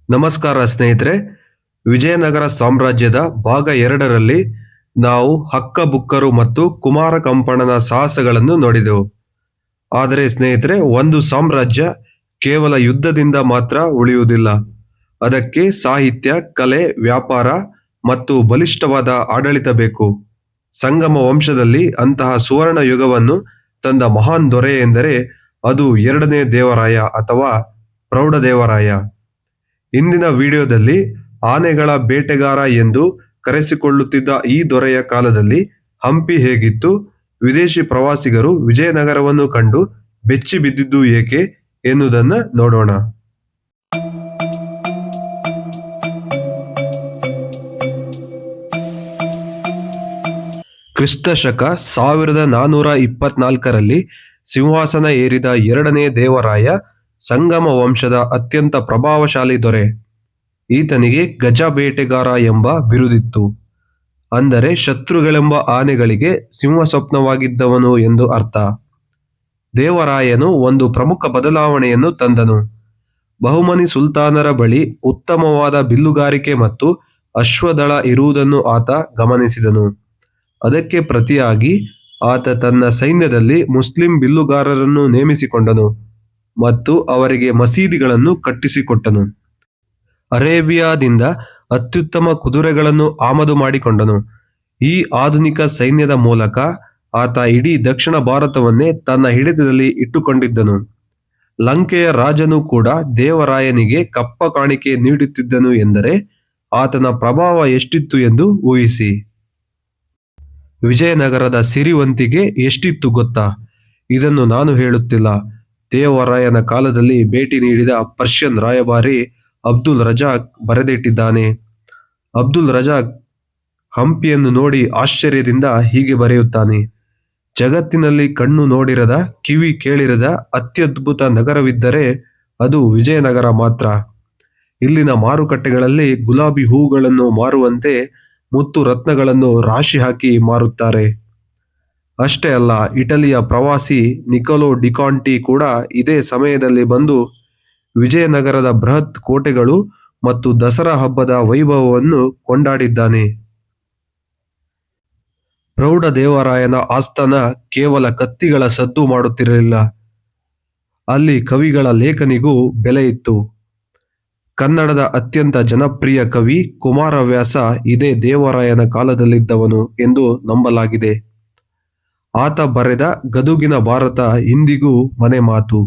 ನಮಸ್ಕಾರ ಸ್ನೇಹಿತರೆ. ವಿಜಯನಗರ ಸಾಮ್ರಾಜ್ಯದ ಭಾಗ 2ರಲ್ಲಿ ನಾವು ಹಕ್ಕಬುಕ್ಕರು ಮತ್ತು ಕುಮಾರ ಕಂಪಣನ ಸಾಹಸಗಳನ್ನು ನೋಡಿದೆವು. ಆದರೆ ಸ್ನೇಹಿತರೆ, ಒಂದು ಸಾಮ್ರಾಜ್ಯ ಕೇವಲ ಯುದ್ಧದಿಂದ ಮಾತ್ರ ಉಳಿಯುವುದಿಲ್ಲ. ಅದಕ್ಕೆ ಸಾಹಿತ್ಯ, ಕಲೆ, ವ್ಯಾಪಾರ ಮತ್ತು ಬಲಿಷ್ಠವಾದ ಆಡಳಿತ ಬೇಕು. ಸಂಗಮ ವಂಶದಲ್ಲಿ ಅಂತಹ ಸುವರ್ಣ ಯುಗವನ್ನು ತಂದ ಮಹಾನ್ ದೊರೆ ಎಂದರೆ ಅದು 2ನೇ ದೇವರಾಯ ಅಥವಾ ಪ್ರೌಢದೇವರಾಯ. ಇಂದಿನ ವಿಡಿಯೋದಲ್ಲಿ ಆನೆಗಳ ಬೇಟೆಗಾರ ಎಂದು ಕರೆಸಿಕೊಳ್ಳುತ್ತಿದ್ದ ಈ ದೊರೆಯ ಕಾಲದಲ್ಲಿ ಹಂಪಿ ಹೇಗಿತ್ತು, ವಿದೇಶಿ ಪ್ರವಾಸಿಗರು ವಿಜಯನಗರವನ್ನು ಕಂಡು ಬೆಚ್ಚಿ ಬಿದ್ದಿದ್ದು ಏಕೆ ಎನ್ನುವುದನ್ನು ನೋಡೋಣ. ಕ್ರಿಸ್ತ ಶಕ 1424ರಲ್ಲಿ ಸಿಂಹಾಸನ ಏರಿದ 2ನೇ ದೇವರಾಯ ಸಂಗಮ ವಂಶದ ಅತ್ಯಂತ ಪ್ರಭಾವಶಾಲಿ ದೊರೆ. ಈತನಿಗೆ ಗಜ ಬೇಟೆಗಾರ ಎಂಬ ಬಿರುದಿತ್ತು. ಅಂದರೆ ಶತ್ರುಗಳೆಂಬ ಆನೆಗಳಿಗೆ ಸಿಂಹ ಸ್ವಪ್ನವಾಗಿದ್ದವನು ಎಂದು ಅರ್ಥ. ದೇವರಾಯನು ಒಂದು ಪ್ರಮುಖ ಬದಲಾವಣೆಯನ್ನು ತಂದನು. ಬಹುಮನಿ ಸುಲ್ತಾನರ ಬಳಿ ಉತ್ತಮವಾದ ಬಿಲ್ಲುಗಾರಿಕೆ ಮತ್ತು ಅಶ್ವದಳ ಇರುವುದನ್ನು ಆತ ಗಮನಿಸಿದನು. ಅದಕ್ಕೆ ಪ್ರತಿಯಾಗಿ ಆತ ತನ್ನ ಸೈನ್ಯದಲ್ಲಿ ಮುಸ್ಲಿಂ ಬಿಲ್ಲುಗಾರರನ್ನು ನೇಮಿಸಿಕೊಂಡನು ಮತ್ತು ಅವರಿಗೆ ಮಸೀದಿಗಳನ್ನು ಕಟ್ಟಿಸಿಕೊಟ್ಟನು. ಅರೇಬಿಯಾದಿಂದ ಅತ್ಯುತ್ತಮ ಕುದುರೆಗಳನ್ನು ಆಮದು ಮಾಡಿಕೊಂಡನು. ಈ ಆಧುನಿಕ ಸೈನ್ಯದ ಮೂಲಕ ಆತ ಇಡೀ ದಕ್ಷಿಣ ಭಾರತವನ್ನೇ ತನ್ನ ಹಿಡಿತದಲ್ಲಿ ಇಟ್ಟುಕೊಂಡಿದ್ದನು. ಲಂಕೆಯ ರಾಜನು ಕೂಡ ದೇವರಾಯನಿಗೆ ಕಪ್ಪ ಕಾಣಿಕೆ ನೀಡುತ್ತಿದ್ದನು ಎಂದರೆ ಆತನ ಪ್ರಭಾವ ಎಷ್ಟಿತ್ತು ಎಂದು ಊಹಿಸಿ. ವಿಜಯನಗರದ ಸಿರಿವಂತಿಗೆ ಎಷ್ಟಿತ್ತು ಗೊತ್ತಾ? ಇದನ್ನು ನಾನು ಹೇಳುತ್ತಿಲ್ಲ. ದೇವರಾಯನ ಕಾಲದಲ್ಲಿ ಭೇಟಿ ನೀಡಿದ ಪರ್ಷಿಯನ್ ರಾಯಭಾರಿ ಅಬ್ದುಲ್ ರಜಾಕ್ ಬರೆದಿಟ್ಟಿದ್ದಾನೆ. ಅಬ್ದುಲ್ ರಜಾಕ್ ಹಂಪಿಯನ್ನು ನೋಡಿ ಆಶ್ಚರ್ಯದಿಂದ ಹೀಗೆ ಬರೆಯುತ್ತಾನೆ: ಜಗತ್ತಿನಲ್ಲಿ ಕಣ್ಣು ನೋಡಿರದ, ಕಿವಿ ಕೇಳಿರದ ಅತ್ಯದ್ಭುತ ನಗರವಿದ್ದರೆ ಅದು ವಿಜಯನಗರ ಮಾತ್ರ. ಇಲ್ಲಿನ ಮಾರುಕಟ್ಟೆಗಳಲ್ಲಿ ಗುಲಾಬಿ ಹೂಗಳನ್ನು ಮಾರುವಂತೆ ಮುತ್ತು ರತ್ನಗಳನ್ನು ರಾಶಿ ಹಾಕಿ ಮಾರುತ್ತಾರೆ. ಅಷ್ಟೇ ಅಲ್ಲ, ಇಟಲಿಯ ಪ್ರವಾಸಿ ನಿಕೋಲೋ ಡಿಕಾಂಟಿ ಕೂಡ ಇದೇ ಸಮಯದಲ್ಲಿ ಬಂದು ವಿಜಯನಗರದ ಬೃಹತ್ ಕೋಟೆಗಳು ಮತ್ತು ದಸರಾ ಹಬ್ಬದ ವೈಭವವನ್ನು ಕೊಂಡಾಡಿದ್ದಾನೆ. ಪ್ರೌಢದೇವರಾಯನ ಆಸ್ಥಾನ ಕೇವಲ ಕತ್ತಿಗಳ ಸದ್ದು ಮಾಡುತ್ತಿರಲಿಲ್ಲ. ಅಲ್ಲಿ ಕವಿಗಳ ಲೇಖನಿಗೂ ಬೆಲೆ ಇತ್ತು. ಕನ್ನಡದ ಅತ್ಯಂತ ಜನಪ್ರಿಯ ಕವಿ ಕುಮಾರವ್ಯಾಸ ಇದೇ ದೇವರಾಯನ ಕಾಲದಲ್ಲಿದ್ದವನು ಎಂದು ನಂಬಲಾಗಿದೆ. ಆತ ಬರೆದ ಗದುಗಿನ ಭಾರತ ಇಂದಿಗೂ ಮನೆ ಮಾತು.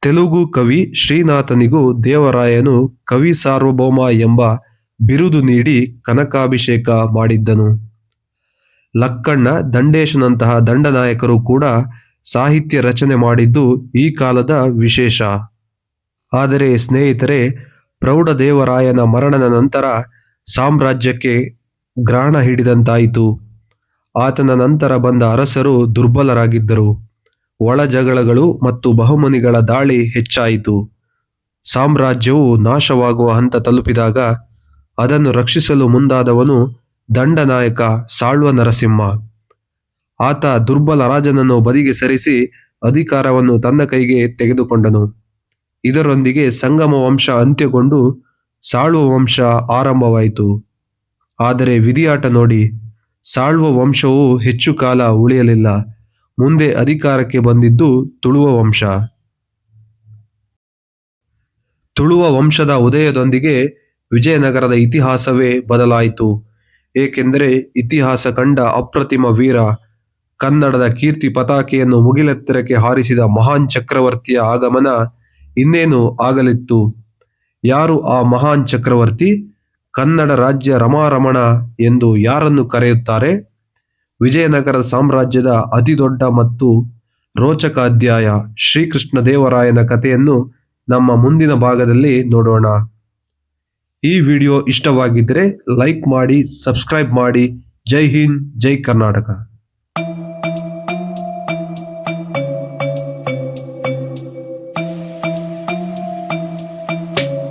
ತೆಲುಗು ಕವಿ ಶ್ರೀನಾಥನಿಗೂ ದೇವರಾಯನು ಕವಿ ಸಾರ್ವಭೌಮ ಎಂಬ ಬಿರುದು ನೀಡಿ ಕನಕಾಭಿಷೇಕ ಮಾಡಿದ್ದನು. ಲಕ್ಕಣ್ಣ, ದಂಡೇಶನಂತಹ ದಂಡನಾಯಕರು ಕೂಡ ಸಾಹಿತ್ಯ ರಚನೆ ಮಾಡಿದ್ದು ಈ ಕಾಲದ ವಿಶೇಷ. ಆದರೆ ಸ್ನೇಹಿತರೆ, ಪ್ರೌಢದೇವರಾಯನ ಮರಣದ ನಂತರ ಸಾಮ್ರಾಜ್ಯಕ್ಕೆ ಗ್ರಹಣ ಹಿಡಿದಂತಾಯಿತು. ಆತನ ನಂತರ ಬಂದ ಅರಸರು ದುರ್ಬಲರಾಗಿದ್ದರು. ಒಳ ಜಗಳಗಳು ಮತ್ತು ಬಹುಮನಿಗಳ ದಾಳಿ ಹೆಚ್ಚಾಯಿತು. ಸಾಮ್ರಾಜ್ಯವು ನಾಶವಾಗುವ ಹಂತ ತಲುಪಿದಾಗ ಅದನ್ನು ರಕ್ಷಿಸಲು ಮುಂದಾದವನು ದಂಡನಾಯಕ ಸಾಳ್ವ ನರಸಿಂಹ. ಆತ ದುರ್ಬಲ ರಾಜನನ್ನು ಬದಿಗೆ ಸರಿಸಿ ಅಧಿಕಾರವನ್ನು ತನ್ನ ಕೈಗೆ ತೆಗೆದುಕೊಂಡನು. ಇದರೊಂದಿಗೆ ಸಂಗಮ ವಂಶ ಅಂತ್ಯಗೊಂಡು ಸಾಳ್ವ ವಂಶ ಆರಂಭವಾಯಿತು. ಆದರೆ ವಿಧಿಯಾಟ ನೋಡಿ, ಸಾಳ್ವ ವಂಶವು ಹೆಚ್ಚು ಕಾಲ ಉಳಿಯಲಿಲ್ಲ. ಮುಂದೆ ಅಧಿಕಾರಕ್ಕೆ ಬಂದಿದ್ದು ತುಳುವ ವಂಶ. ತುಳುವ ವಂಶದ ಉದಯದೊಂದಿಗೆ ವಿಜಯನಗರದ ಇತಿಹಾಸವೇ ಬದಲಾಯಿತು. ಏಕೆಂದರೆ ಇತಿಹಾಸ ಕಂಡ ಅಪ್ರತಿಮ ವೀರ, ಕನ್ನಡದ ಕೀರ್ತಿ ಪತಾಕೆಯನ್ನು ಮುಗಿಲೆತ್ತರಕ್ಕೆ ಹಾರಿಸಿದ ಮಹಾನ್ ಚಕ್ರವರ್ತಿಯ ಆಗಮನ ಇನ್ನೇನು ಆಗಲಿತ್ತು. ಯಾರು ಆ ಮಹಾನ್ ಚಕ್ರವರ್ತಿ? ಕನ್ನಡ ರಾಜ್ಯ ರಮಾರಮಣ ಎಂದು ಯಾರನ್ನು ಕರೆಯುತ್ತಾರೆ? ವಿಜಯನಗರ ಸಾಮ್ರಾಜ್ಯದ ಅತಿದೊಡ್ಡ ಮತ್ತು ರೋಚಕ ಅಧ್ಯಾಯ ಶ್ರೀಕೃಷ್ಣ ದೇವರಾಯನ ಕಥೆಯನ್ನು ನಮ್ಮ ಮುಂದಿನ ಭಾಗದಲ್ಲಿ ನೋಡೋಣ. ಈ ವಿಡಿಯೋ ಇಷ್ಟವಾಗಿದ್ದರೆ ಲೈಕ್ ಮಾಡಿ, ಸಬ್ಸ್ಕ್ರೈಬ್ ಮಾಡಿ. ಜೈ ಹಿಂದ್, ಜೈ ಕರ್ನಾಟಕ.